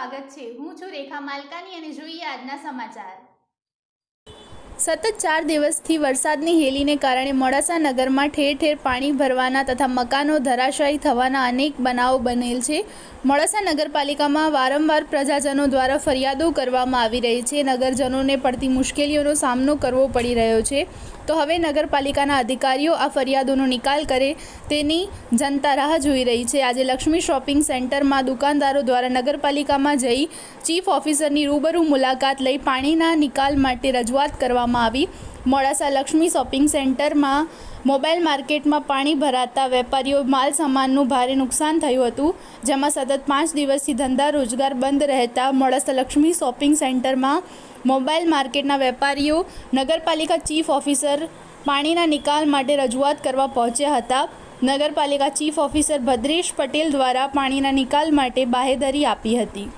સ્વાગત છે। હું છું રેખા માલકાની અને જોઈએ આજના સમાચાર। સતત 4 દિવસથી વરસાદની હેલીને કારણે મોડાસા નગરમાં ઠેર ઠેર પાણી ભરવાના તથા મકાનો ધરાશાયી થવાના અનેક બનાવો બનેલ છે। મોડાસા નગરપાલિકામાં વારંવાર પ્રજાજનો દ્વારા ફરિયાદો કરવામાં આવી રહી છે। નગરજનોને પડતી મુશ્કેલીઓનો સામનો કરવો પડી રહ્યો છે, તો હવે નગરપાલિકાના અધિકારીઓ આ ફરિયાદોનો નિકાલ કરે તેની જનતા રાહ જોઈ રહી છે। આજે લક્ષ્મી શોપિંગ સેન્ટરમાં દુકાનદારો દ્વારા નગરપાલિકામાં જઈ ચીફ ઓફિસરની રૂબરૂ મુલાકાત લઈ પાણીના નિકાલ માટે રજૂઆત કરવામાં આવી। મોડાસા લક્ષ્મી શોપિંગ સેન્ટરમાં મોબાઈલ માર્કેટમાં પાણી ભરાતા વેપારીઓ માલ સામાનનું ભારે નુકસાન થયું હતું, જેમાં સતત 5 દિવસથી ધંધા રોજગાર બંધ રહેતા મોડાસા લક્ષ્મી શોપિંગ સેન્ટરમાં મોબાઈલ માર્કેટના વેપારીઓ નગરપાલિકા ચીફ ઓફિસર પાણીના નિકાલ માટે રજૂઆત કરવા પહોંચ્યા હતા। નગરપાલિકા ચીફ ઓફિસર ભદ્રેશ પટેલ દ્વારા પાણીના નિકાલ માટે બાહેધરી આપી હતી।